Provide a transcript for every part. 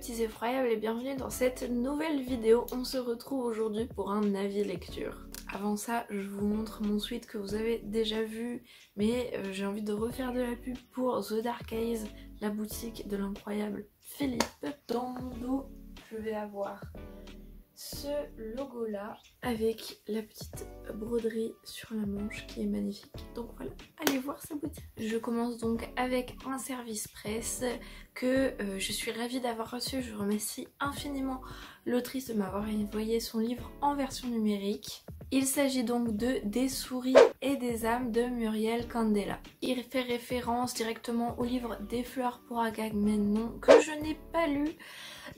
petits effroyables et bienvenue dans cette nouvelle vidéo. On se retrouve aujourd'hui pour un avis lecture. Avant ça, je vous montre mon sweat que vous avez déjà vu, mais j'ai envie de refaire de la pub pour The Dark Eyes, la boutique de l'incroyable Philippe. Dans mon dos, je vais avoir ce logo là avec la petite broderie sur la manche qui est magnifique. Donc voilà, allez voir sa boutique. Je commence donc avec un service presse que je suis ravie d'avoir reçu. Je remercie infiniment l'autrice de m'avoir envoyé son livre en version numérique. Il s'agit donc de Des souris et des âmes de Muriel Candela. Il fait référence directement au livre Des fleurs pour Agamemnon que je n'ai pas lu.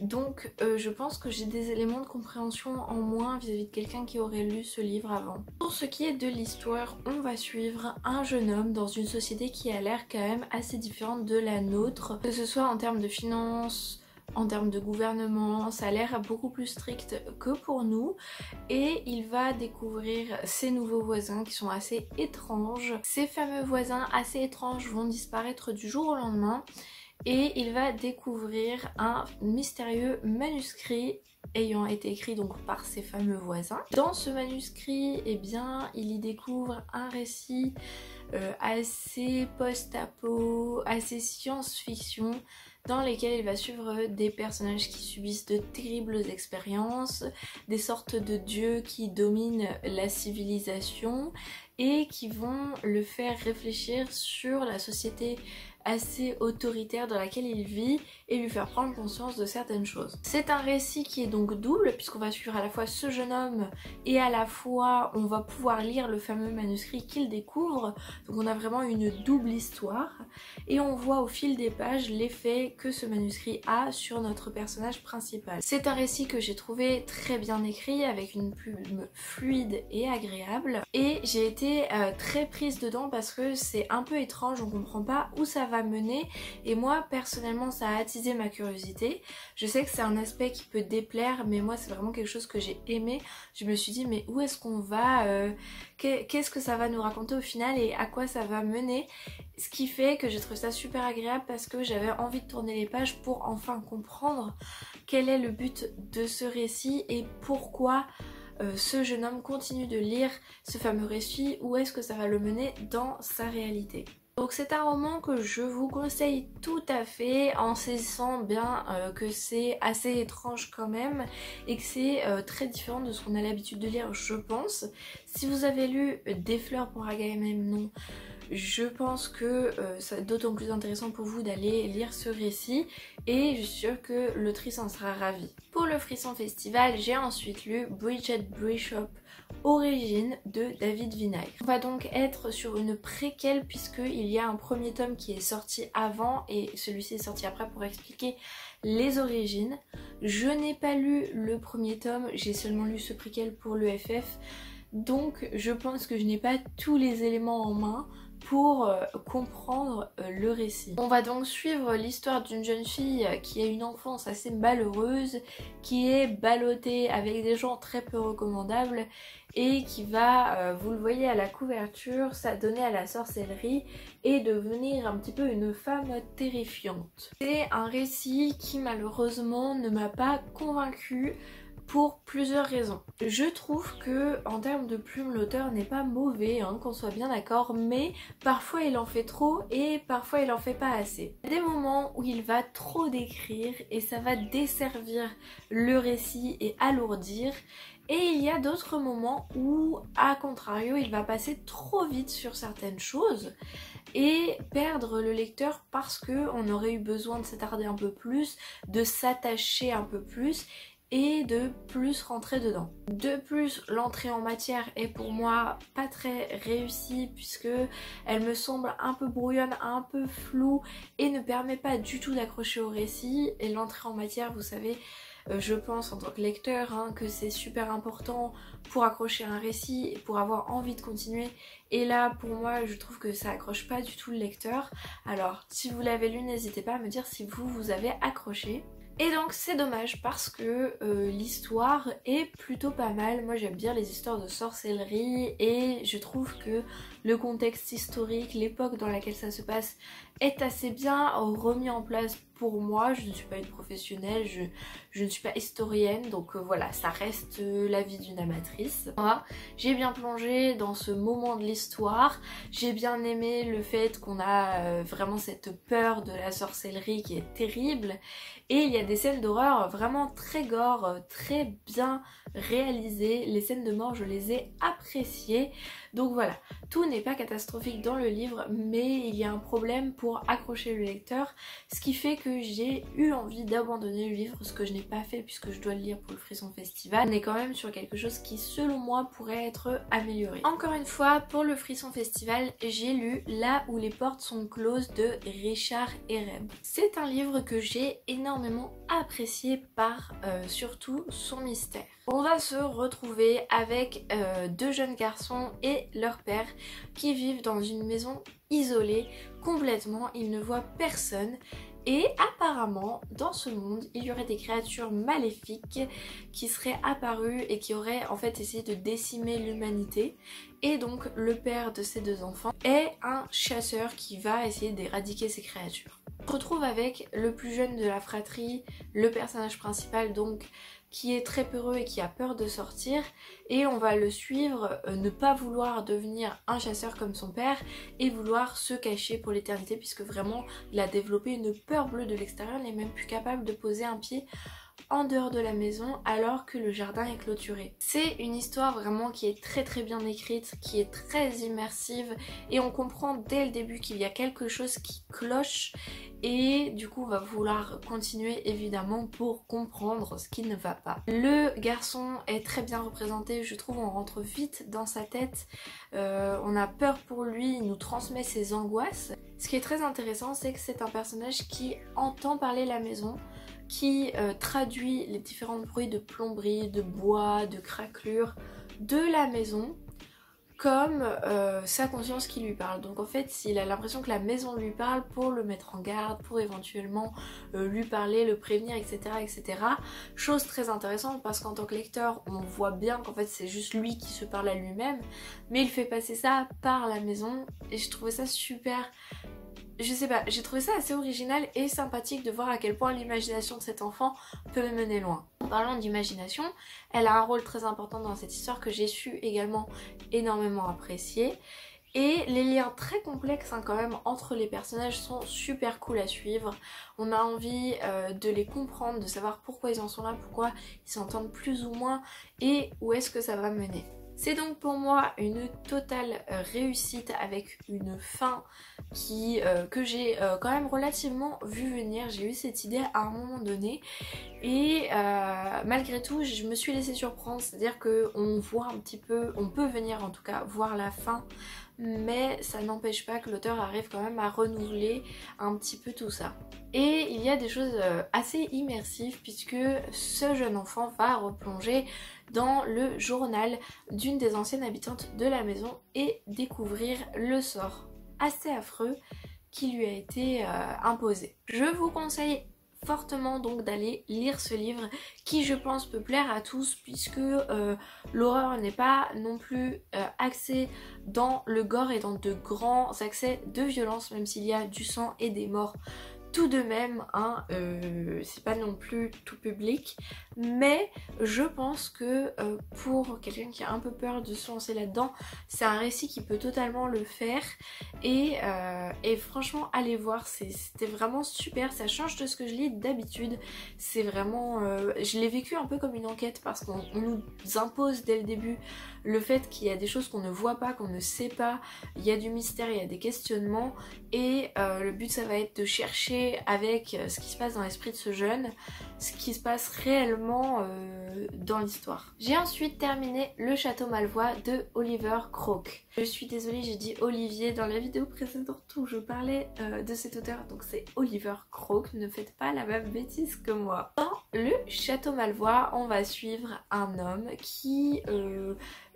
Donc je pense que j'ai des éléments de compréhension en moins vis-à-vis de quelqu'un qui aurait lu ce livre avant. Pour ce qui est de l'histoire, on va suivre un jeune homme dans une société qui a l'air quand même assez différente de la nôtre, que ce soit en termes de finances, en termes de gouvernement, ça a l'air beaucoup plus strict que pour nous et il va découvrir ses nouveaux voisins qui sont assez étranges. Ces fameux voisins assez étranges vont disparaître du jour au lendemain et il va découvrir un mystérieux manuscrit ayant été écrit donc par ses fameux voisins. Dans ce manuscrit, eh bien, il y découvre un récit assez post-apo, assez science-fiction, dans lesquels il va suivre des personnages qui subissent de terribles expériences, des sortes de dieux qui dominent la civilisation et qui vont le faire réfléchir sur la société assez autoritaire dans laquelle il vit et lui faire prendre conscience de certaines choses. C'est un récit qui est donc double puisqu'on va suivre à la fois ce jeune homme et à la fois on va pouvoir lire le fameux manuscrit qu'il découvre. Donc on a vraiment une double histoire et on voit au fil des pages l'effet que ce manuscrit a sur notre personnage principal. C'est un récit que j'ai trouvé très bien écrit avec une plume fluide et agréable et j'ai été très prise dedans parce que c'est un peu étrange, on comprend pas où ça va mener et moi personnellement ça a attisé ma curiosité. Je sais que c'est un aspect qui peut déplaire mais moi c'est vraiment quelque chose que j'ai aimé. Je me suis dit mais où est-ce qu'on va, qu'est-ce que ça va nous raconter au final et à quoi ça va mener, ce qui fait que j'ai trouvé ça super agréable parce que j'avais envie de tourner les pages pour enfin comprendre quel est le but de ce récit et pourquoi ce jeune homme continue de lire ce fameux récit, où est-ce que ça va le mener dans sa réalité. Donc c'est un roman que je vous conseille tout à fait en saisissant bien que c'est assez étrange quand même et que c'est très différent de ce qu'on a l'habitude de lire je pense. Si vous avez lu Des fleurs pour Agamemnon, je pense que c'est d'autant plus intéressant pour vous d'aller lire ce récit et je suis sûre que l'autrice en sera ravie. Pour le Frisson Festival, j'ai ensuite lu Bridget Bishop Origine de David Vinaigre. On va donc être sur une préquelle puisqu'il y a un premier tome qui est sorti avant et celui-ci est sorti après pour expliquer les origines. Je n'ai pas lu le premier tome, j'ai seulement lu ce préquel pour l'EFF. Donc je pense que je n'ai pas tous les éléments en main pour comprendre le récit. On va donc suivre l'histoire d'une jeune fille qui a une enfance assez malheureuse, qui est ballottée avec des gens très peu recommandables et qui va, vous le voyez à la couverture, s'adonner à la sorcellerie et devenir un petit peu une femme terrifiante. C'est un récit qui malheureusement ne m'a pas convaincue pour plusieurs raisons. Je trouve que en termes de plume l'auteur n'est pas mauvais, hein, qu'on soit bien d'accord, mais parfois il en fait trop et parfois il en fait pas assez. Il y a des moments où il va trop décrire et ça va desservir le récit et alourdir. Et il y a d'autres moments où, à contrario, il va passer trop vite sur certaines choses et perdre le lecteur parce qu'on aurait eu besoin de s'attarder un peu plus, de s'attacher un peu plus et de plus rentrer dedans. De plus, l'entrée en matière est pour moi pas très réussie puisque elle me semble un peu brouillonne, un peu floue et ne permet pas du tout d'accrocher au récit. Et l'entrée en matière, vous savez, je pense en tant que lecteur hein, que c'est super important pour accrocher un récit et pour avoir envie de continuer. Et là pour moi je trouve que ça accroche pas du tout le lecteur. Alors si vous l'avez lu, n'hésitez pas à me dire si vous avez accroché. Et donc c'est dommage parce que l'histoire est plutôt pas mal. Moi j'aime bien les histoires de sorcellerie et je trouve que le contexte historique, l'époque dans laquelle ça se passe est assez bien remis en place pour moi, je ne suis pas une professionnelle, je ne suis pas historienne, donc voilà, ça reste l'avis d'une amatrice. Moi, j'ai bien plongé dans ce moment de l'histoire, j'ai bien aimé le fait qu'on a vraiment cette peur de la sorcellerie qui est terrible, et il y a des scènes d'horreur vraiment très gore, très bien réalisées, les scènes de mort je les ai appréciées, donc voilà, tout n'est pas catastrophique dans le livre, mais il y a un problème pour accrocher le lecteur, ce qui fait que j'ai eu envie d'abandonner le livre, ce que je n'ai pas fait puisque je dois le lire pour le Frisson Festival. On est quand même sur quelque chose qui selon moi pourrait être amélioré. Encore une fois, pour le Frisson Festival, j'ai lu Là où les portes sont closes de Richard Herrem. C'est un livre que j'ai énormément apprécié par surtout son mystère. On va se retrouver avec deux jeunes garçons et leur père qui vivent dans une maison isolée complètement, ils ne voient personne. Et apparemment, dans ce monde, il y aurait des créatures maléfiques qui seraient apparues et qui auraient en fait essayé de décimer l'humanité. Et donc, le père de ces deux enfants est un chasseur qui va essayer d'éradiquer ces créatures. On se retrouve avec le plus jeune de la fratrie, le personnage principal donc, qui est très peureux et qui a peur de sortir, et on va le suivre ne pas vouloir devenir un chasseur comme son père et vouloir se cacher pour l'éternité, puisque vraiment il a développé une peur bleue de l'extérieur, il n'est même plus capable de poser un pied en dehors de la maison alors que le jardin est clôturé. C'est une histoire vraiment qui est très bien écrite, qui est très immersive, et on comprend dès le début qu'il y a quelque chose qui cloche, et du coup on va vouloir continuer évidemment pour comprendre ce qui ne va pas. Le garçon est très bien représenté, je trouve, on rentre vite dans sa tête, on a peur pour lui, il nous transmet ses angoisses. Ce qui est très intéressant, c'est que c'est un personnage qui entend parler la maison, qui traduit les différents bruits de plomberie, de bois, de craquelure de la maison comme sa conscience qui lui parle. Donc en fait, s'il a l'impression que la maison lui parle pour le mettre en garde, pour éventuellement lui parler, le prévenir, etc., etc. Chose très intéressante parce qu'en tant que lecteur, on voit bien qu'en fait c'est juste lui qui se parle à lui-même, mais il fait passer ça par la maison, et je trouvais ça super. Je sais pas, j'ai trouvé ça assez original et sympathique de voir à quel point l'imagination de cet enfant peut me mener loin. En parlant d'imagination, elle a un rôle très important dans cette histoire que j'ai su également énormément apprécier. Et les liens très complexes quand même entre les personnages sont super cool à suivre. On a envie de les comprendre, de savoir pourquoi ils en sont là, pourquoi ils s'entendent plus ou moins et où est-ce que ça va mener. C'est donc pour moi une totale réussite avec une fin que j'ai quand même relativement vu venir. J'ai eu cette idée à un moment donné et malgré tout je me suis laissée surprendre, c'est-à-dire qu'on voit un petit peu, on peut venir en tout cas voir la fin, mais ça n'empêche pas que l'auteur arrive quand même à renouveler un petit peu tout ça. Et il y a des choses assez immersives puisque ce jeune enfant va replonger dans le journal d'une des anciennes habitantes de la maison et découvrir le sort assez affreux qui lui a été imposé. Je vous conseille fortement donc d'aller lire ce livre qui je pense peut plaire à tous puisque l'horreur n'est pas non plus axée dans le gore et dans de grands accès de violence, même s'il y a du sang et des morts tout de même, hein, c'est pas non plus tout public, mais je pense que pour quelqu'un qui a un peu peur de se lancer là-dedans, c'est un récit qui peut totalement le faire, et franchement allez voir, c'était vraiment super, ça change de ce que je lis d'habitude, c'est vraiment, je l'ai vécu un peu comme une enquête parce qu'on nous impose dès le début le fait qu'il y a des choses qu'on ne voit pas, qu'on ne sait pas, il y a du mystère, il y a des questionnements, et le but ça va être de chercher avec ce qui se passe dans l'esprit de ce jeune, ce qui se passe réellement dans l'histoire. J'ai ensuite terminé Le Château Malvois de Oliver Croke. Je suis désolée, j'ai dit Olivier dans la vidéo précédente où je parlais de cet auteur, donc c'est Oliver Croke, ne faites pas la même bêtise que moi. Dans Le Château Malvois, on va suivre un homme qui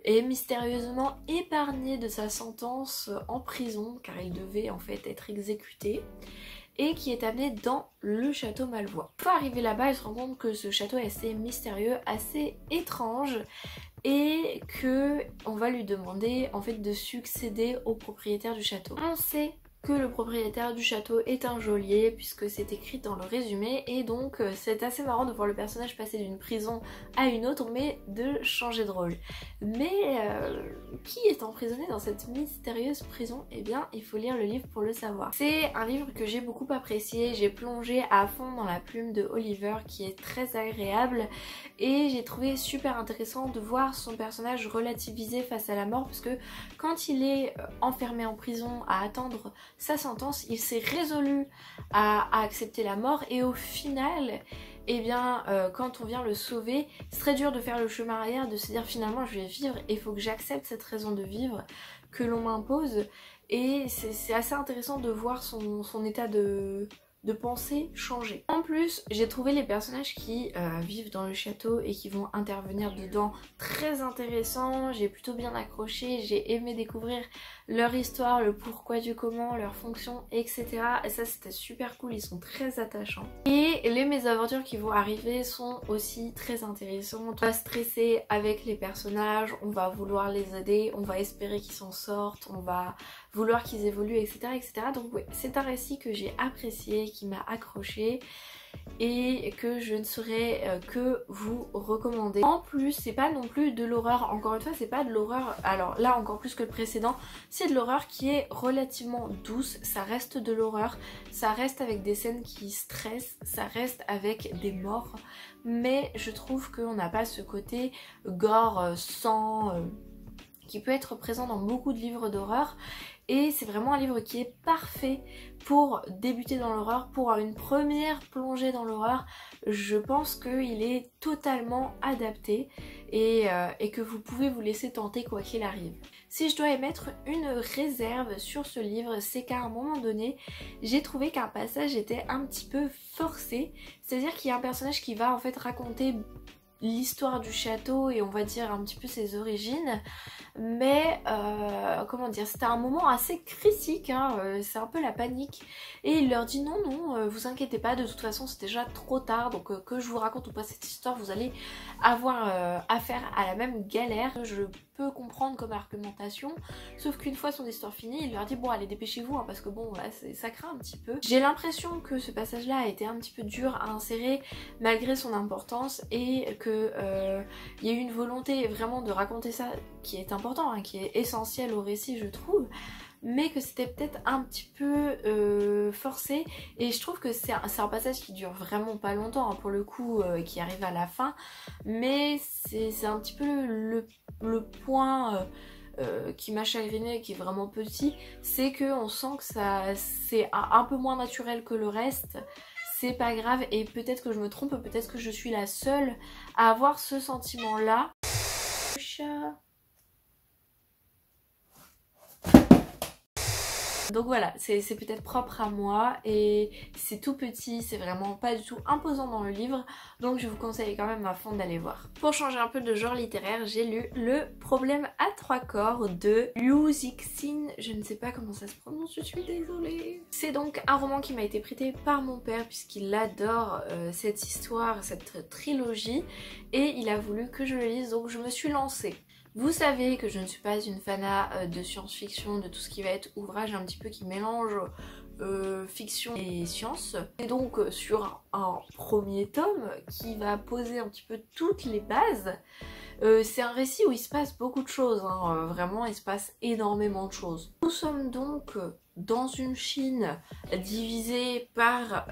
est mystérieusement épargné de sa sentence en prison car il devait en fait être exécuté, et qui est amené dans le château Malvois. Une fois arrivé là-bas, il se rend compte que ce château est assez mystérieux, assez étrange, et que on va lui demander en fait de succéder au propriétaire du château. On sait que le propriétaire du château est un geôlier puisque c'est écrit dans le résumé, et donc c'est assez marrant de voir le personnage passer d'une prison à une autre mais de changer de rôle. Mais qui est emprisonné dans cette mystérieuse prison? Eh bien il faut lire le livre pour le savoir. C'est un livre que j'ai beaucoup apprécié, j'ai plongé à fond dans la plume de Oliver qui est très agréable, et j'ai trouvé super intéressant de voir son personnage relativiser face à la mort, parce que quand il est enfermé en prison à attendre sa sentence, il s'est résolu à accepter la mort, et au final, eh bien quand on vient le sauver, c'est très dur de faire le chemin arrière, de se dire finalement je vais vivre et il faut que j'accepte cette raison de vivre que l'on m'impose, et c'est assez intéressant de voir son état de pensée changer. En plus, j'ai trouvé les personnages qui vivent dans le château et qui vont intervenir dedans très intéressants, j'ai plutôt bien accroché, j'ai aimé découvrir leur histoire, le pourquoi du comment, leur fonction, etc. Et ça c'était super cool, ils sont très attachants. Et les mésaventures qui vont arriver sont aussi très intéressantes. On va stresser avec les personnages, on va vouloir les aider, on va espérer qu'ils s'en sortent, on va vouloir qu'ils évoluent, etc. etc. Donc ouais, c'est un récit que j'ai apprécié, qui m'a accroché et que je ne saurais que vous recommander. En plus, c'est pas non plus de l'horreur, encore une fois c'est pas de l'horreur, alors là encore plus que le précédent, c'est de l'horreur qui est relativement douce, ça reste de l'horreur, ça reste avec des scènes qui stressent, ça reste avec des morts, mais je trouve qu'on n'a pas ce côté gore, sang, qui peut être présent dans beaucoup de livres d'horreur. Et c'est vraiment un livre qui est parfait pour débuter dans l'horreur, pour une première plongée dans l'horreur. Je pense qu'il est totalement adapté et que vous pouvez vous laisser tenter quoi qu'il arrive. Si je dois émettre une réserve sur ce livre, c'est qu'à un moment donné, j'ai trouvé qu'un passage était un petit peu forcé. C'est-à-dire qu'il y a un personnage qui va en fait raconter l'histoire du château et on va dire un petit peu ses origines, mais comment dire, c'était un moment assez critique, hein, c'est un peu la panique, et il leur dit non, vous inquiétez pas, de toute façon c'est déjà trop tard, donc que je vous raconte ou pas cette histoire, vous allez avoir affaire à la même galère. Je peux comprendre comme argumentation, sauf qu'une fois son histoire finie, il leur dit bon allez dépêchez-vous, hein, parce que bon là ça craint un petit peu. J'ai l'impression que ce passage là a été un petit peu dur à insérer malgré son importance, et que il y a eu une volonté vraiment de raconter ça qui est important, hein, qui est essentiel au récit je trouve, mais que c'était peut-être un petit peu forcé, et je trouve que c'est un passage qui dure vraiment pas longtemps, hein, pour le coup, qui arrive à la fin, mais c'est un petit peu le point qui m'a chagriné, qui est vraiment petit, c'est qu'on sent que c'est un peu moins naturel que le reste. C'est pas grave, et peut-être que je me trompe, peut-être que je suis la seule à avoir ce sentiment là. Donc voilà, c'est peut-être propre à moi et c'est tout petit, c'est vraiment pas du tout imposant dans le livre, donc je vous conseille quand même à fond d'aller voir. Pour changer un peu de genre littéraire, j'ai lu Le problème à trois corps de Liu Cixin, je ne sais pas comment ça se prononce, je suis désolée. C'est donc un roman qui m'a été prêté par mon père puisqu'il adore cette histoire, cette trilogie, et il a voulu que je le lise, donc je me suis lancée. Vous savez que je ne suis pas une fanat de science-fiction, de tout ce qui va être ouvrage un petit peu qui mélange fiction et science. Et donc sur un premier tome qui va poser un petit peu toutes les bases, c'est un récit où il se passe beaucoup de choses, hein, vraiment il se passe énormément de choses. Nous sommes donc dans une Chine divisée par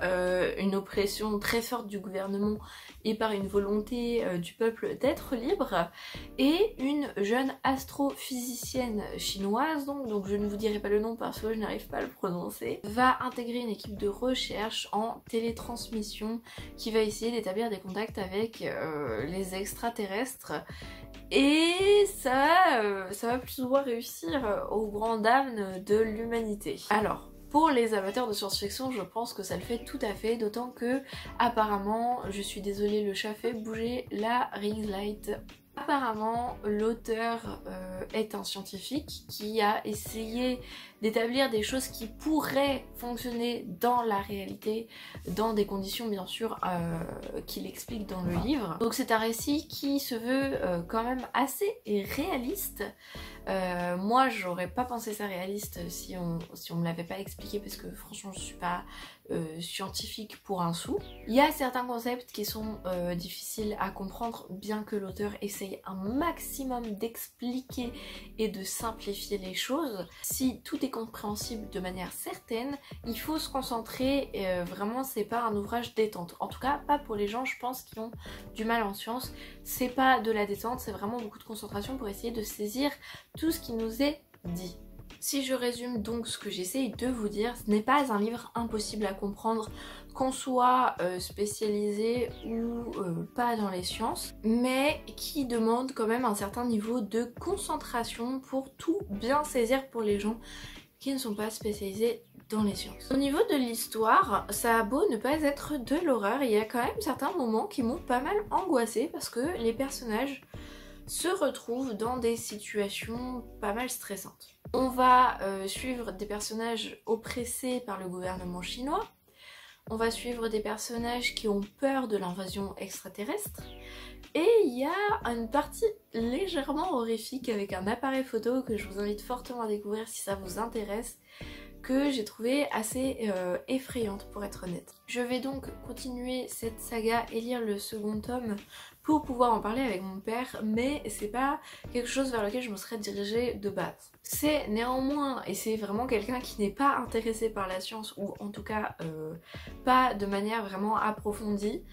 une oppression très forte du gouvernement et par une volonté du peuple d'être libre, et une jeune astrophysicienne chinoise, donc je ne vous dirai pas le nom parce que je n'arrive pas à le prononcer, va intégrer une équipe de recherche en télétransmission qui va essayer d'établir des contacts avec les extraterrestres. Et ça va plus ou moins réussir aux grandes dames de l'humanité. Alors, pour les amateurs de science-fiction, je pense que ça le fait tout à fait, d'autant que, apparemment, je suis désolée, le chat fait bouger la ring light. Apparemment, l'auteur est un scientifique qui a essayé d'établir des choses qui pourraient fonctionner dans la réalité, dans des conditions bien sûr qu'il explique dans le livre. Donc c'est un récit qui se veut quand même assez réaliste. Moi j'aurais pas pensé ça réaliste si on me l'avait pas expliqué, parce que franchement je suis pas scientifique pour un sou. Il y a certains concepts qui sont difficiles à comprendre, bien que l'auteur essaye un maximum d'expliquer et de simplifier les choses. Si tout est compréhensible de manière certaine, il faut se concentrer, vraiment c'est pas un ouvrage détente. En tout cas pas pour les gens je pense qui ont du mal en sciences, c'est pas de la détente, c'est vraiment beaucoup de concentration pour essayer de saisir tout ce qui nous est dit. Si je résume donc ce que j'essaye de vous dire, ce n'est pas un livre impossible à comprendre, qu'on soit spécialisé ou pas dans les sciences, mais qui demande quand même un certain niveau de concentration pour tout bien saisir pour les gens qui ne sont pas spécialisés dans les sciences. Au niveau de l'histoire, ça a beau ne pas être de l'horreur, il y a quand même certains moments qui m'ont pas mal angoissée parce que les personnages se retrouvent dans des situations pas mal stressantes. On va suivre des personnages oppressés par le gouvernement chinois, on va suivre des personnages qui ont peur de l'invasion extraterrestre, et il y a une partie légèrement horrifique avec un appareil photo que je vous invite fortement à découvrir si ça vous intéresse, que j'ai trouvé assez effrayante pour être honnête. Je vais donc continuer cette saga et lire le second tome pour pouvoir en parler avec mon père, mais c'est pas quelque chose vers lequel je me serais dirigée de base. C'est néanmoins, et c'est vraiment quelqu'un qui n'est pas intéressé par la science, ou en tout cas pas de manière vraiment approfondie,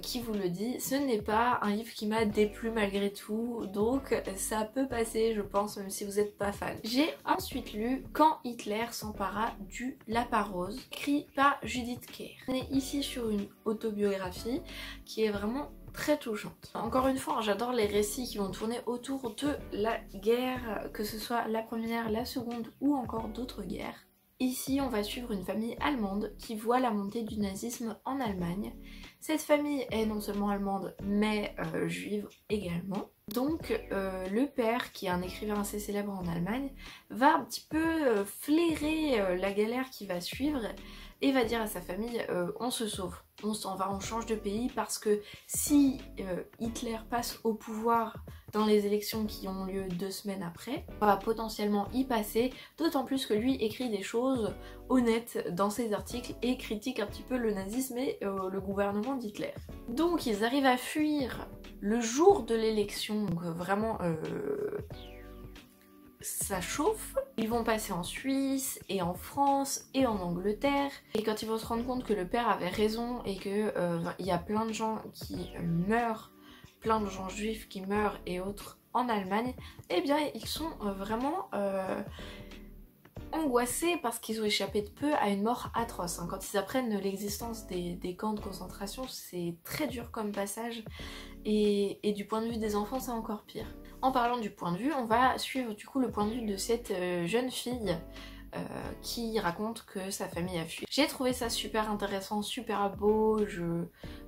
qui vous le dit, ce n'est pas un livre qui m'a déplu malgré tout, donc ça peut passer je pense même si vous n'êtes pas fan. J'ai ensuite lu Quand Hitler s'empara du lapin rose, écrit par Judith Kerr. On est ici sur une autobiographie qui est vraiment très touchante. Encore une fois, j'adore les récits qui vont tourner autour de la guerre, que ce soit la première, la seconde ou encore d'autres guerres. Ici, on va suivre une famille allemande qui voit la montée du nazisme en Allemagne. Cette famille est non seulement allemande, mais juive également. Donc le père, qui est un écrivain assez célèbre en Allemagne, va un petit peu flairer la galère qui va suivre et va dire à sa famille on se sauve, on s'en va, on change de pays, parce que si Hitler passe au pouvoir dans les élections qui ont lieu 2 semaines après, on va potentiellement y passer, d'autant plus que lui écrit des choses honnêtes dans ses articles et critique un petit peu le nazisme et le gouvernement d'Hitler. Donc ils arrivent à fuir le jour de l'élection, donc vraiment ça chauffe. Ils vont passer en Suisse et en France et en Angleterre, et quand ils vont se rendre compte que le père avait raison et que il y a plein de gens qui meurent, plein de gens juifs qui meurent et autres en Allemagne, eh bien ils sont vraiment angoissés parce qu'ils ont échappé de peu à une mort atroce. Quand ils apprennent l'existence des camps de concentration, c'est très dur comme passage, et du point de vue des enfants c'est encore pire. En parlant du point de vue, on va suivre du coup le point de vue de cette jeune fille qui raconte que sa famille a fui. J'ai trouvé ça super intéressant, super beau.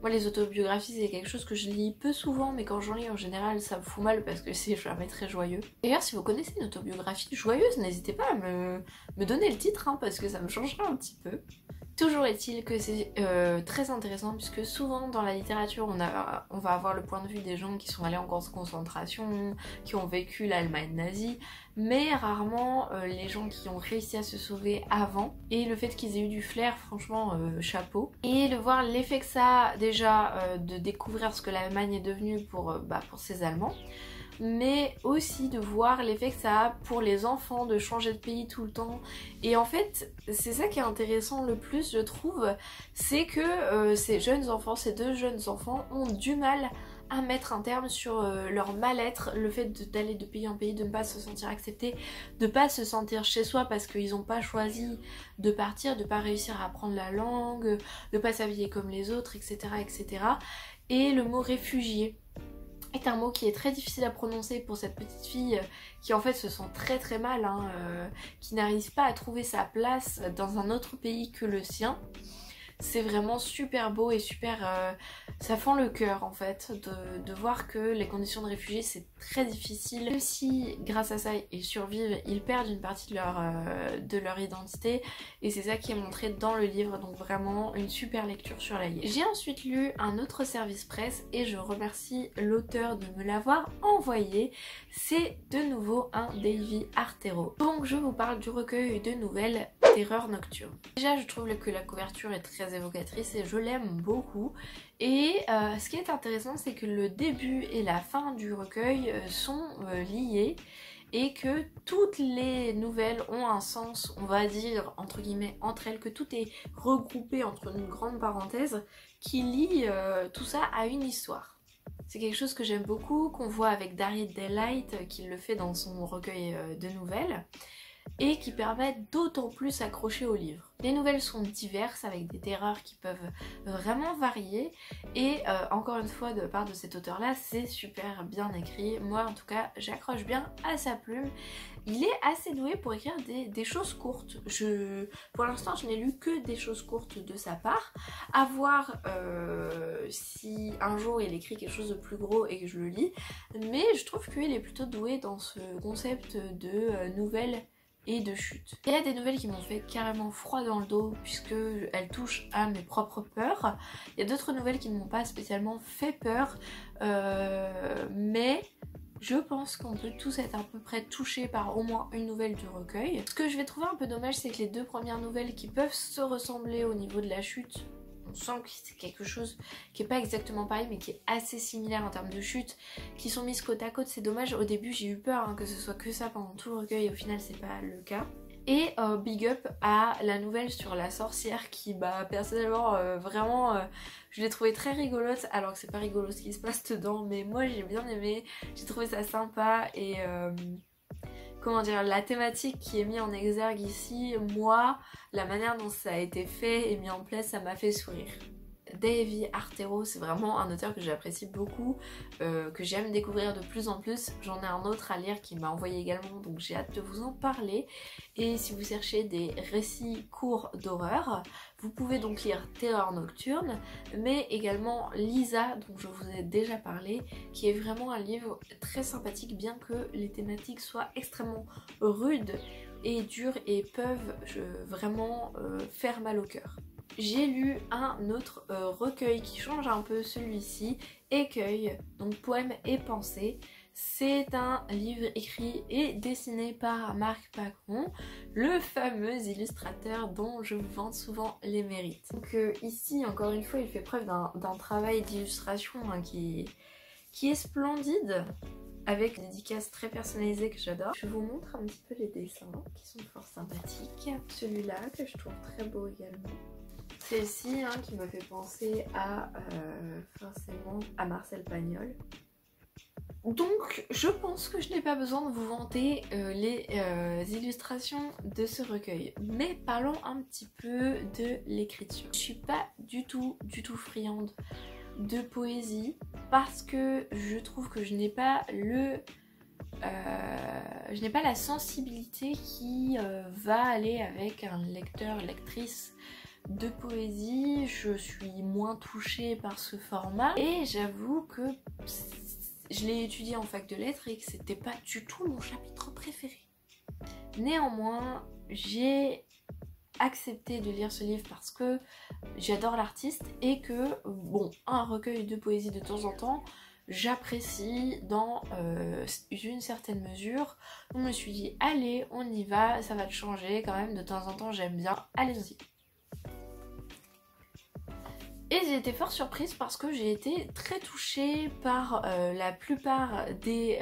Moi les autobiographies c'est quelque chose que je lis peu souvent, mais quand j'en lis en général ça me fout mal parce que c'est jamais très joyeux. D'ailleurs si vous connaissez une autobiographie joyeuse, n'hésitez pas à me donner le titre parce que ça me changera un petit peu. Toujours est-il que c'est très intéressant, puisque souvent dans la littérature on va avoir le point de vue des gens qui sont allés en camp de concentration, qui ont vécu l'Allemagne nazie, mais rarement les gens qui ont réussi à se sauver avant, et le fait qu'ils aient eu du flair, franchement chapeau. Et de voir l'effet que ça a déjà de découvrir ce que l'Allemagne est devenue pour ces Allemands, mais aussi de voir l'effet que ça a pour les enfants de changer de pays tout le temps. Et en fait c'est ça qui est intéressant le plus je trouve, c'est que ces jeunes enfants, ces 2 jeunes enfants ont du mal à mettre un terme sur leur mal-être, le fait d'aller de pays en pays, de ne pas se sentir accepté, de pas se sentir chez soi parce qu'ils n'ont pas choisi de partir, de pas réussir à apprendre la langue, de pas s'habiller comme les autres, etc., etc. Et le mot réfugié est un mot qui est très difficile à prononcer pour cette petite fille qui en fait se sent très très mal, qui n'arrive pas à trouver sa place dans un autre pays que le sien. C'est vraiment super beau et super... ça fend le cœur en fait de voir que les conditions de réfugiés c'est très difficile. Même si grâce à ça ils survivent, ils perdent une partie de leur identité et c'est ça qui est montré dans le livre, donc vraiment une super lecture sur la guerre. J'ai ensuite lu un autre service presse et je remercie l'auteur de me l'avoir envoyé. C'est de nouveau un Davy Artero. Donc je vous parle du recueil de nouvelles Terreur nocturne. Déjà je trouve que la couverture est très évocatrice et je l'aime beaucoup. Et ce qui est intéressant c'est que le début et la fin du recueil sont liés et que toutes les nouvelles ont un sens, on va dire entre guillemets entre elles, que tout est regroupé entre une grande parenthèse qui lie tout ça à une histoire. C'est quelque chose que j'aime beaucoup, qu'on voit avec Dari Daylight qui le fait dans son recueil de nouvelles et qui permettent d'autant plus s'accrocher au livre. Les nouvelles sont diverses avec des terreurs qui peuvent vraiment varier et encore une fois de part de cet auteur là c'est super bien écrit. Moi en tout cas j'accroche bien à sa plume. Il est assez doué pour écrire des choses courtes. Pour l'instant je n'ai lu que des choses courtes de sa part. À voir si un jour il écrit quelque chose de plus gros et que je le lis. Mais je trouve qu'il est plutôt doué dans ce concept de nouvelles et de chute. Il y a des nouvelles qui m'ont fait carrément froid dans le dos puisque elles touchent à mes propres peurs. Il y a d'autres nouvelles qui ne m'ont pas spécialement fait peur, mais je pense qu'on peut tous être à peu près touchés par au moins une nouvelle du recueil. Ce que je vais trouver un peu dommage, c'est que les deux premières nouvelles qui peuvent se ressembler au niveau de la chute, on sent que c'est quelque chose qui est pas exactement pareil mais qui est assez similaire en termes de chute, qui sont mises côte à côte. C'est dommage, au début j'ai eu peur que ce soit que ça pendant tout le recueil et au final c'est pas le cas. Et big up à la nouvelle sur la sorcière qui personnellement vraiment je l'ai trouvée très rigolote, alors que c'est pas rigolo ce qui se passe dedans mais moi j'ai bien aimé, j'ai trouvé ça sympa et comment dire, la thématique qui est mise en exergue ici, moi, la manière dont ça a été fait et mis en place, ça m'a fait sourire. Davy Artero, c'est vraiment un auteur que j'apprécie beaucoup, que j'aime découvrir de plus en plus. J'en ai un autre à lire qui m'a envoyé également, donc j'ai hâte de vous en parler. Et si vous cherchez des récits courts d'horreur, vous pouvez donc lire Terreur nocturne, mais également Lisa, dont je vous ai déjà parlé, qui est vraiment un livre très sympathique, bien que les thématiques soient extrêmement rudes et dures et peuvent vraiment faire mal au cœur. J'ai lu un autre recueil qui change un peu celui-ci, Écueil, donc poèmes et pensées. C'est un livre écrit et dessiné par Marc Pacon, le fameux illustrateur dont je vous vante souvent les mérites. Donc ici, encore une fois, il fait preuve d'un travail d'illustration qui est splendide, avec des dédicaces très personnalisées que j'adore. Je vous montre un petit peu les dessins qui sont fort sympathiques. Celui-là que je trouve très beau également. Celle-ci qui me fait penser à forcément à Marcel Pagnol. Donc je pense que je n'ai pas besoin de vous vanter les illustrations de ce recueil. Mais parlons un petit peu de l'écriture. Je suis pas du tout friande de poésie parce que je trouve que je n'ai pas la sensibilité qui va aller avec un lecteur, lectrice de poésie. Je suis moins touchée par ce format et j'avoue que je l'ai étudié en fac de lettres et que c'était pas du tout mon chapitre préféré. Néanmoins, j'ai accepté de lire ce livre parce que j'adore l'artiste et que, bon, un recueil de poésie de temps en temps, j'apprécie dans une certaine mesure. Donc je me suis dit, allez, on y va, ça va te changer quand même, de temps en temps j'aime bien, allez-y. Et j'ai été fort surprise parce que j'ai été très touchée par la plupart des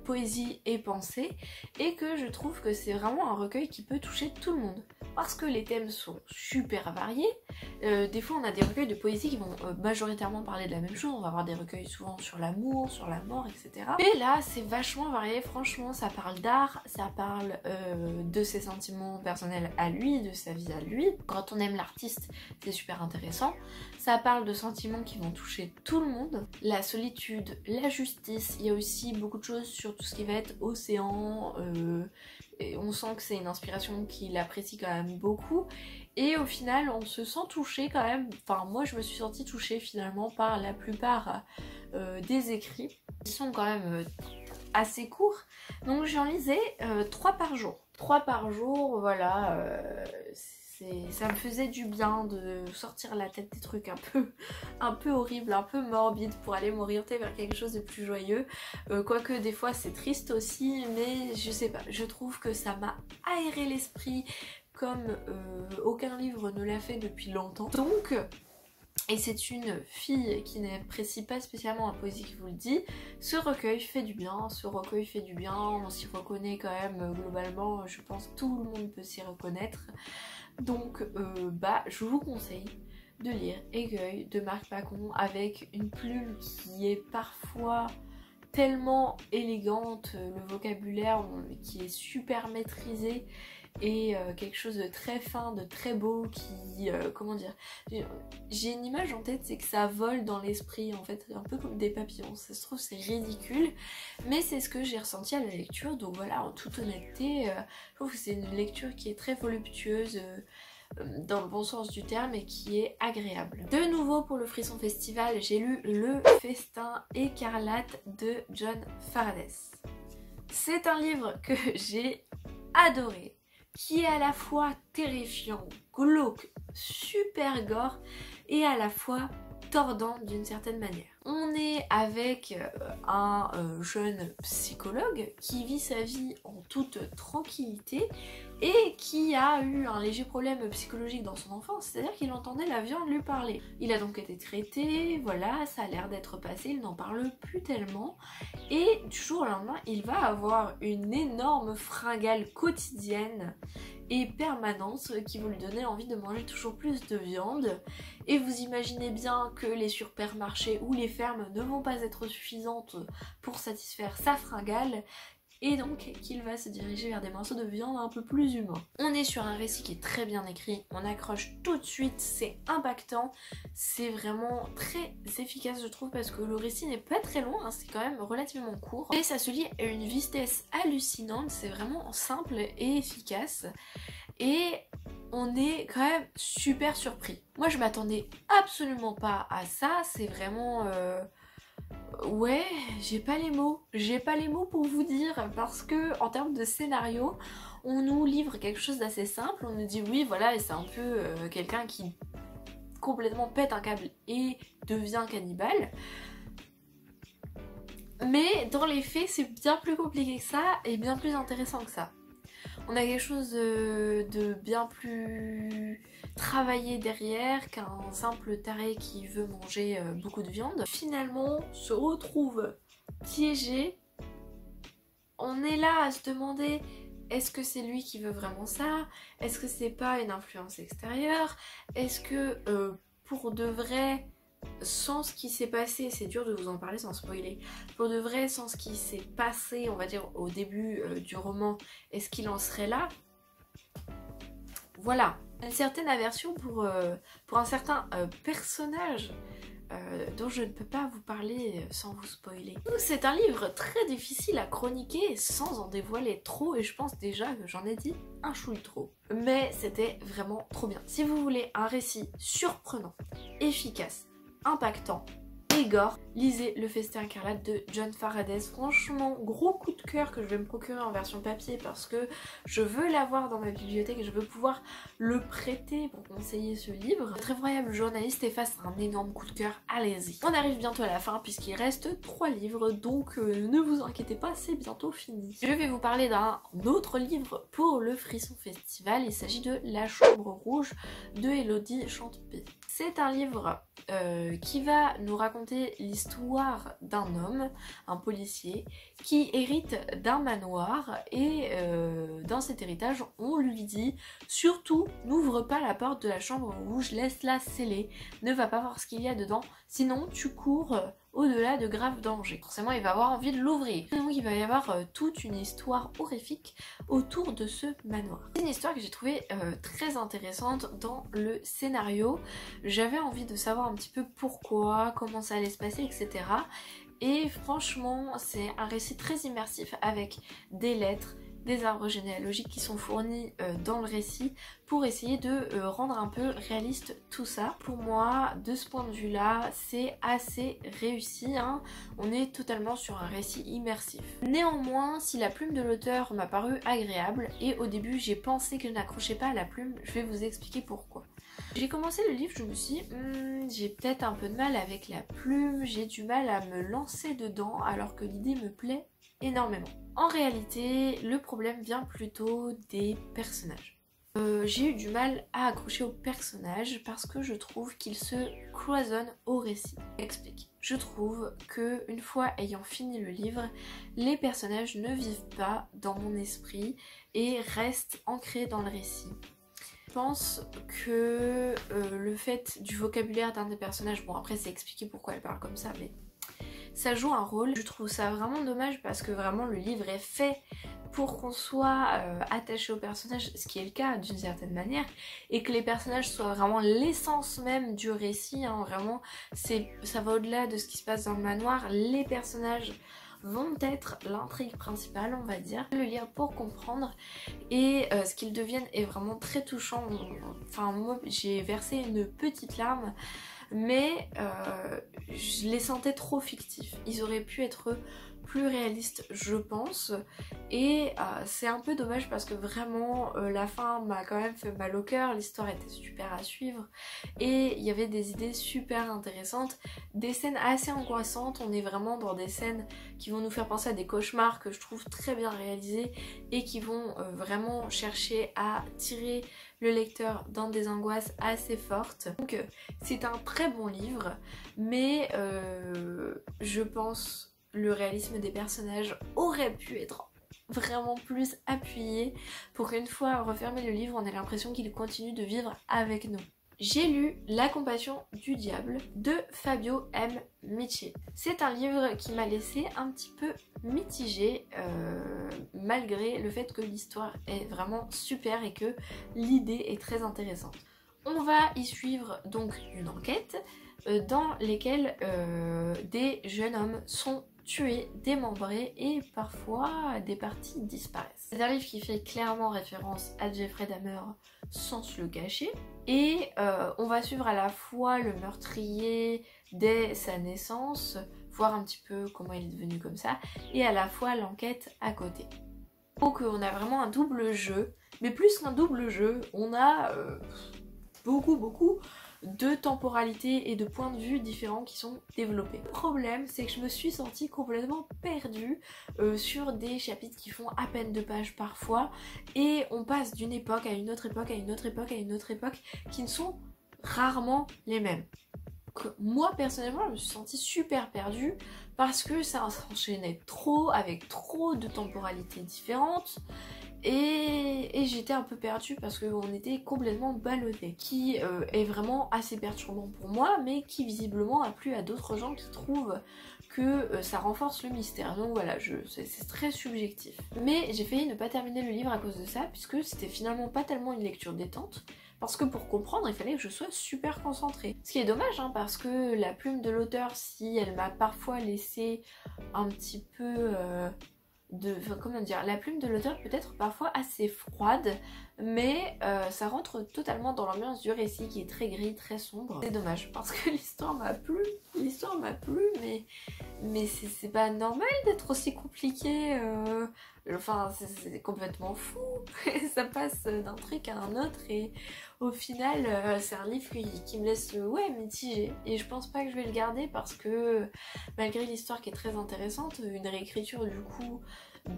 poésies et pensées et que je trouve que c'est vraiment un recueil qui peut toucher tout le monde. Parce que les thèmes sont super variés. Des fois on a des recueils de poésie qui vont majoritairement parler de la même chose. On va avoir des recueils souvent sur l'amour, sur la mort, etc. Mais là c'est vachement varié, franchement ça parle d'art, ça parle de ses sentiments personnels à lui, de sa vie à lui. Quand on aime l'artiste c'est super intéressant. Ça parle de sentiments qui vont toucher tout le monde. La solitude, la justice, il y a aussi beaucoup de choses sur tout ce qui va être océan, on sent que c'est une inspiration qu'il apprécie quand même beaucoup. Et au final, on se sent touché quand même. Enfin, moi, je me suis sentie touchée finalement par la plupart des écrits. Ils sont quand même assez courts. Donc, j'en lisais 3 par jour. 3 par jour, voilà. Ça me faisait du bien de sortir la tête des trucs un peu horribles, un peu morbides pour aller m'orienter vers quelque chose de plus joyeux. Quoique des fois c'est triste aussi, mais je sais pas, je trouve que ça m'a aéré l'esprit comme aucun livre ne l'a fait depuis longtemps. Donc, et c'est une fille qui n'apprécie pas spécialement la poésie qui vous le dit, ce recueil fait du bien, on s'y reconnaît quand même globalement, je pense que tout le monde peut s'y reconnaître. Donc je vous conseille de lire Écueil de Marc Pacon avec une plume qui est parfois tellement élégante, le vocabulaire qui est super maîtrisé et quelque chose de très fin, de très beau qui, comment dire, j'ai une image en tête, c'est que ça vole dans l'esprit en fait, un peu comme des papillons, ça se trouve c'est ridicule, mais c'est ce que j'ai ressenti à la lecture, donc voilà, en toute honnêteté, je trouve que c'est une lecture qui est très voluptueuse, dans le bon sens du terme et qui est agréable. De nouveau pour le Frisson Festival, j'ai lu Le Festin écarlate de John Farades. C'est un livre que j'ai adoré, qui est à la fois terrifiant, glauque, super gore et à la fois tordant d'une certaine manière. On est avec un jeune psychologue qui vit sa vie en toute tranquillité et qui a eu un léger problème psychologique dans son enfance, c'est-à-dire qu'il entendait la viande lui parler. Il a donc été traité, voilà, ça a l'air d'être passé, il n'en parle plus tellement, et du jour au lendemain, il va avoir une énorme fringale quotidienne et permanente qui va lui donner envie de manger toujours plus de viande. Et vous imaginez bien que les supermarchés ou les fermes ne vont pas être suffisantes pour satisfaire sa fringale, et donc qu'il va se diriger vers des morceaux de viande un peu plus humains. On est sur un récit qui est très bien écrit, on accroche tout de suite, c'est impactant, c'est vraiment très efficace je trouve, parce que le récit n'est pas très long, hein, c'est quand même relativement court, et ça se lit à une vitesse hallucinante, c'est vraiment simple et efficace, et on est quand même super surpris. Moi je m'attendais absolument pas à ça, c'est vraiment... Ouais, j'ai pas les mots pour vous dire, parce que en termes de scénario, on nous livre quelque chose d'assez simple, on nous dit oui voilà, et c'est un peu quelqu'un qui complètement pète un câble et devient cannibale. Mais dans les faits, c'est bien plus compliqué que ça et bien plus intéressant que ça. On a quelque chose de bien plus travaillé derrière qu'un simple taré qui veut manger beaucoup de viande. Finalement, se retrouve piégé. On est là à se demander, est-ce que c'est lui qui veut vraiment ça? Est-ce que c'est pas une influence extérieure? Est-ce que pour de vrai, sans ce qui s'est passé, c'est dur de vous en parler sans spoiler, pour de vrai, sans ce qui s'est passé, on va dire au début du roman, est-ce qu'il en serait là? Voilà, une certaine aversion pour un certain personnage dont je ne peux pas vous parler sans vous spoiler. C'est un livre très difficile à chroniquer sans en dévoiler trop, et je pense déjà que j'en ai dit un chouille trop. Mais c'était vraiment trop bien. Si vous voulez un récit surprenant, efficace, impactant et gore, lisez Le Festin écarlate de John Farades. Franchement, gros coup de cœur que je vais me procurer en version papier parce que je veux l'avoir dans ma bibliothèque et je veux pouvoir le prêter pour conseiller ce livre. Notre effroyable journaliste efface un énorme coup de cœur, allez-y. On arrive bientôt à la fin puisqu'il reste 3 livres, donc ne vous inquiétez pas, c'est bientôt fini. Je vais vous parler d'un autre livre pour le Frisson Festival, il s'agit de La Chambre Rouge de Elodie Chantepie. C'est un livre qui va nous raconter l'histoire d'un homme, un policier, qui hérite d'un manoir et dans cet héritage on lui dit surtout n'ouvre pas la porte de la chambre rouge, laisse-la scellée, ne va pas voir ce qu'il y a dedans, sinon tu cours au-delà de graves dangers. Forcément il va avoir envie de l'ouvrir. Donc il va y avoir toute une histoire horrifique autour de ce manoir. C'est une histoire que j'ai trouvée très intéressante dans le scénario. J'avais envie de savoir un petit peu pourquoi, comment ça allait se passer, etc. Et franchement c'est un récit très immersif avec des lettres, des arbres généalogiques qui sont fournis dans le récit pour essayer de rendre un peu réaliste tout ça. Pour moi, de ce point de vue là, c'est assez réussi, hein. On est totalement sur un récit immersif. Néanmoins, si la plume de l'auteur m'a paru agréable et au début j'ai pensé que je n'accrochais pas à la plume, je vais vous expliquer pourquoi. J'ai commencé le livre, je me suis dit, j'ai peut-être un peu de mal avec la plume, j'ai du mal à me lancer dedans alors que l'idée me plaît énormément. En réalité, le problème vient plutôt des personnages. J'ai eu du mal à accrocher aux personnages parce que je trouve qu'ils se cloisonnent au récit. J'explique. Je trouve que une fois ayant fini le livre, les personnages ne vivent pas dans mon esprit et restent ancrés dans le récit. Je pense que le fait du vocabulaire d'un des personnages, bon après c'est expliqué pourquoi elle parle comme ça, mais ça joue un rôle. Je trouve ça vraiment dommage parce que vraiment le livre est fait pour qu'on soit attaché au personnage, ce qui est le cas d'une certaine manière, et que les personnages soient vraiment l'essence même du récit, hein. Vraiment ça va au-delà de ce qui se passe dans le manoir. Les personnages vont être l'intrigue principale, on va dire. Le lire pour comprendre et ce qu'ils deviennent est vraiment très touchant. Enfin moi j'ai versé une petite larme, mais je les sentais trop fictifs. Ils auraient pu être plus réalistes je pense, et c'est un peu dommage parce que vraiment la fin m'a quand même fait mal au cœur. L'histoire était super à suivre et il y avait des idées super intéressantes, des scènes assez angoissantes. On est vraiment dans des scènes qui vont nous faire penser à des cauchemars que je trouve très bien réalisés et qui vont vraiment chercher à tirer le lecteur dans des angoisses assez fortes. Donc c'est un très bon livre, mais je pense le réalisme des personnages aurait pu être vraiment plus appuyé pour qu'une fois refermé le livre, on ait l'impression qu'il continue de vivre avec nous. J'ai lu La compassion du diable de Fabio M. Michi. C'est un livre qui m'a laissé un petit peu mitigée malgré le fait que l'histoire est vraiment super et que l'idée est très intéressante. On va y suivre donc une enquête dans laquelle des jeunes hommes sont tués, démembrés et parfois des parties disparaissent. C'est un livre qui fait clairement référence à Jeffrey Dahmer sans se le cacher, et on va suivre à la fois le meurtrier dès sa naissance, voir un petit peu comment il est devenu comme ça, et à la fois l'enquête à côté. Donc on a vraiment un double jeu, mais plus qu'un double jeu, on a beaucoup de temporalités et de points de vue différents qui sont développés. Le problème, c'est que je me suis sentie complètement perdue sur des chapitres qui font à peine 2 pages parfois, et on passe d'une époque à une autre époque, à une autre époque, à une autre époque, qui ne sont rarement les mêmes. Donc, moi personnellement, je me suis sentie super perdue parce que ça s'enchaînait trop, avec trop de temporalités différentes. Et j'étais un peu perdue parce qu'on était complètement ballonnés, qui est vraiment assez perturbant pour moi, mais qui visiblement a plu à d'autres gens qui trouvent que ça renforce le mystère. Donc voilà, c'est très subjectif. Mais j'ai failli ne pas terminer le livre à cause de ça, puisque c'était finalement pas tellement une lecture détente, parce que pour comprendre, il fallait que je sois super concentrée. Ce qui est dommage, hein, parce que la plume de l'auteur, si elle m'a parfois laissé un petit peu... comment dire, la plume de l'auteur peut être parfois assez froide, mais ça rentre totalement dans l'ambiance du récit qui est très gris, très sombre. C'est dommage parce que l'histoire m'a plu, mais c'est pas normal d'être aussi compliqué. Enfin, c'est complètement fou. Ça passe d'un truc à un autre et au final, c'est un livre qui me laisse mitigée. Et je pense pas que je vais le garder parce que malgré l'histoire qui est très intéressante, une réécriture du coup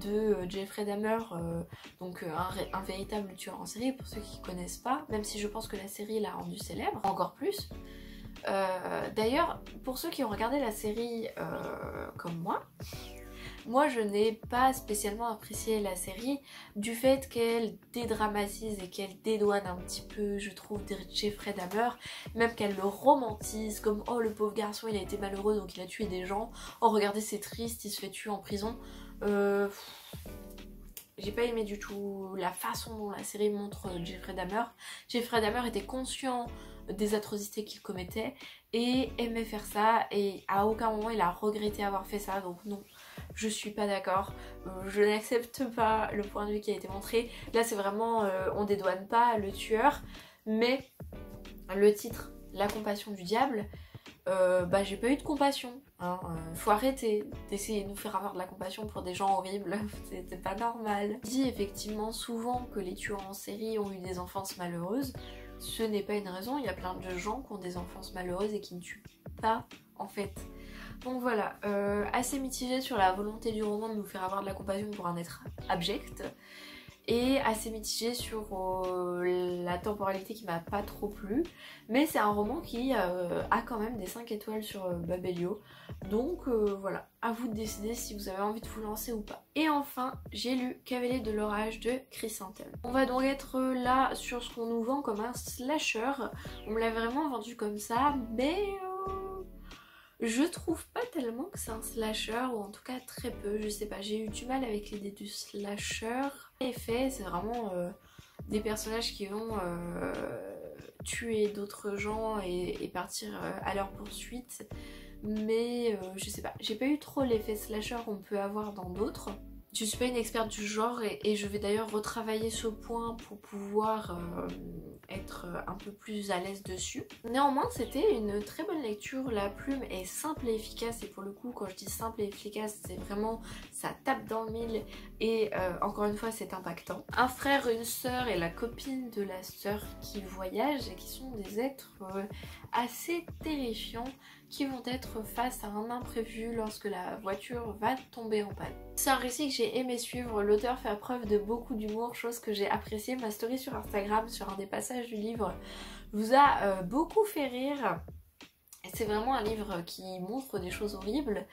de Jeffrey Dahmer, donc un véritable tueur en série pour ceux qui connaissent pas, même si je pense que la série l'a rendu célèbre, encore plus. D'ailleurs, pour ceux qui ont regardé la série comme moi je n'ai pas spécialement apprécié la série du fait qu'elle dédramatise et qu'elle dédouane un petit peu, je trouve, Jeffrey Dahmer, même qu'elle le romantise comme oh le pauvre garçon il a été malheureux donc il a tué des gens, oh regardez c'est triste il se fait tuer en prison. J'ai pas aimé du tout la façon dont la série montre Jeffrey Dahmer. Jeffrey Dahmer était conscient des atrocités qu'il commettait et aimait faire ça, et à aucun moment il a regretté avoir fait ça, donc non. je suis pas d'accord, je n'accepte pas le point de vue qui a été montré. Là c'est vraiment, on dédouane pas le tueur, mais le titre, la compassion du diable, bah j'ai pas eu de compassion, hein. Faut arrêter d'essayer de nous faire avoir de la compassion pour des gens horribles, c'est pas normal. On dit effectivement souvent que les tueurs en série ont eu des enfances malheureuses, ce n'est pas une raison, il y a plein de gens qui ont des enfances malheureuses et qui ne tuent pas en fait. Donc voilà, assez mitigée sur la volonté du roman de nous faire avoir de la compassion pour un être abject, et assez mitigée sur la temporalité qui m'a pas trop plu, mais c'est un roman qui a quand même des 5 étoiles sur Babelio, donc voilà, à vous de décider si vous avez envie de vous lancer ou pas. Et enfin, j'ai lu Cavalier de l'orage de Chrysanthème. On va donc être là sur ce qu'on nous vend comme un slasher, on me l'a vraiment vendu comme ça, mais je trouve pas tellement que c'est un slasher, ou en tout cas très peu, je sais pas, j'ai eu du mal avec l'idée du slasher. En effet, c'est vraiment des personnages qui vont tuer d'autres gens et partir à leur poursuite, mais je sais pas, j'ai pas eu trop l'effet slasher qu'on peut avoir dans d'autres. Je suis pas une experte du genre et je vais d'ailleurs retravailler ce point pour pouvoir être un peu plus à l'aise dessus. Néanmoins, c'était une très bonne lecture, la plume est simple et efficace, et pour le coup quand je dis simple et efficace, c'est vraiment ça tape dans le mille et encore une fois c'est impactant. Un frère, une sœur et la copine de la sœur qui voyagent et qui sont des êtres assez terrifiants qui vont être face à un imprévu lorsque la voiture va tomber en panne. C'est un récit que j'ai aimé suivre, l'auteur fait preuve de beaucoup d'humour, chose que j'ai appréciée. Ma story sur Instagram, sur un des passages du livre, vous a beaucoup fait rire. C'est vraiment un livre qui montre des choses horribles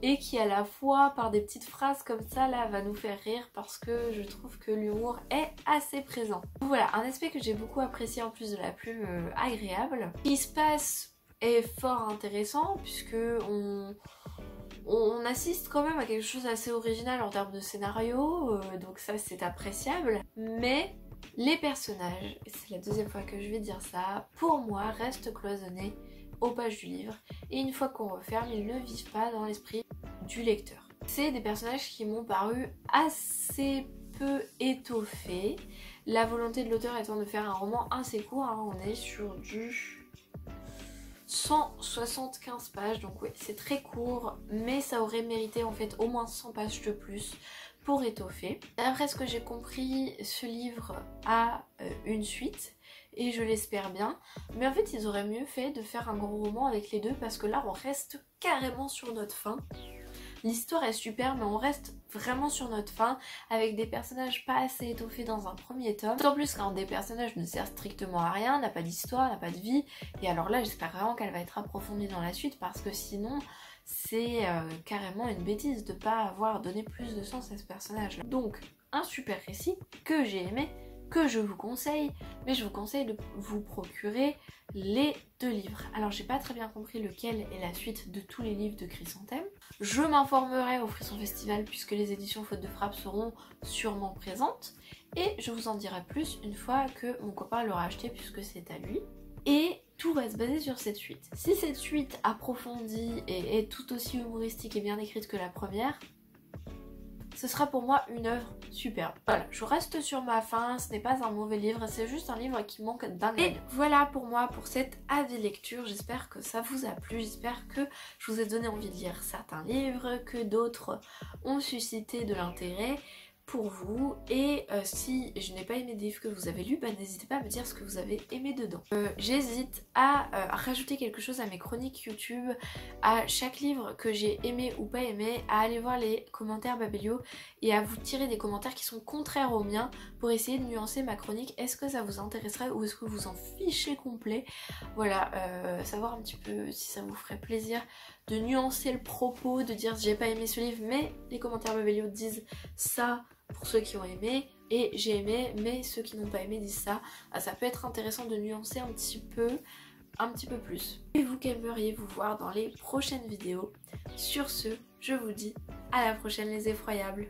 et qui à la fois par des petites phrases comme ça là va nous faire rire parce que je trouve que l'humour est assez présent. Voilà, un aspect que j'ai beaucoup apprécié en plus de la plume agréable. Ce qui se passe est fort intéressant puisque on assiste quand même à quelque chose d'assez original en termes de scénario, donc ça c'est appréciable, mais les personnages, et c'est la deuxième fois que je vais dire ça, pour moi restent cloisonnés aux pages du livre, et une fois qu'on referme, ils ne vivent pas dans l'esprit du lecteur. C'est des personnages qui m'ont paru assez peu étoffés, la volonté de l'auteur étant de faire un roman assez court, hein, on est sur du 175 pages, donc oui c'est très court, mais ça aurait mérité en fait au moins 100 pages de plus pour étoffer. D'après ce que j'ai compris, ce livre a une suite, et je l'espère bien, mais en fait ils auraient mieux fait de faire un gros roman avec les deux, parce que là on reste carrément sur notre fin. L'histoire est super, mais on reste vraiment sur notre fin, avec des personnages pas assez étoffés dans un premier tome. D'autant plus qu'un des personnages ne sert strictement à rien, n'a pas d'histoire, n'a pas de vie, et alors là j'espère vraiment qu'elle va être approfondie dans la suite, parce que sinon c'est carrément une bêtise de pas avoir donné plus de sens à ce personnage. Donc un super récit que j'ai aimé, que je vous conseille, mais je vous conseille de vous procurer les deux livres. Alors j'ai pas très bien compris lequel est la suite de tous les livres de Chrysanthème. Je m'informerai au Frisson Festival puisque les éditions Faute de Frappe seront sûrement présentes, et je vous en dirai plus une fois que mon copain l'aura acheté puisque c'est à lui. Et tout va se baser sur cette suite. Si cette suite approfondie et est tout aussi humoristique et bien écrite que la première, ce sera pour moi une œuvre superbe. Voilà, je reste sur ma faim, ce n'est pas un mauvais livre, c'est juste un livre qui manque d'ingrédients. Et voilà pour moi pour cette avis lecture, j'espère que ça vous a plu, j'espère que je vous ai donné envie de lire certains livres, que d'autres ont suscité de l'intérêt pour vous, et si je n'ai pas aimé des livres que vous avez lus, bah, n'hésitez pas à me dire ce que vous avez aimé dedans. J'hésite à rajouter quelque chose à mes chroniques YouTube, à chaque livre que j'ai aimé ou pas aimé, à aller voir les commentaires Babelio et à vous tirer des commentaires qui sont contraires aux miens pour essayer de nuancer ma chronique. Est-ce que ça vous intéresserait ou est-ce que vous en fichez complet? Voilà, savoir un petit peu si ça vous ferait plaisir de nuancer le propos, de dire j'ai pas aimé ce livre, mais les commentaires Babelio disent ça pour ceux qui ont aimé, et j'ai aimé mais ceux qui n'ont pas aimé disent ça. Ah, ça peut être intéressant de nuancer un petit peu plus. Et vous qu'aimeriez vous voir dans les prochaines vidéos. Sur ce, je vous dis à la prochaine les effroyables.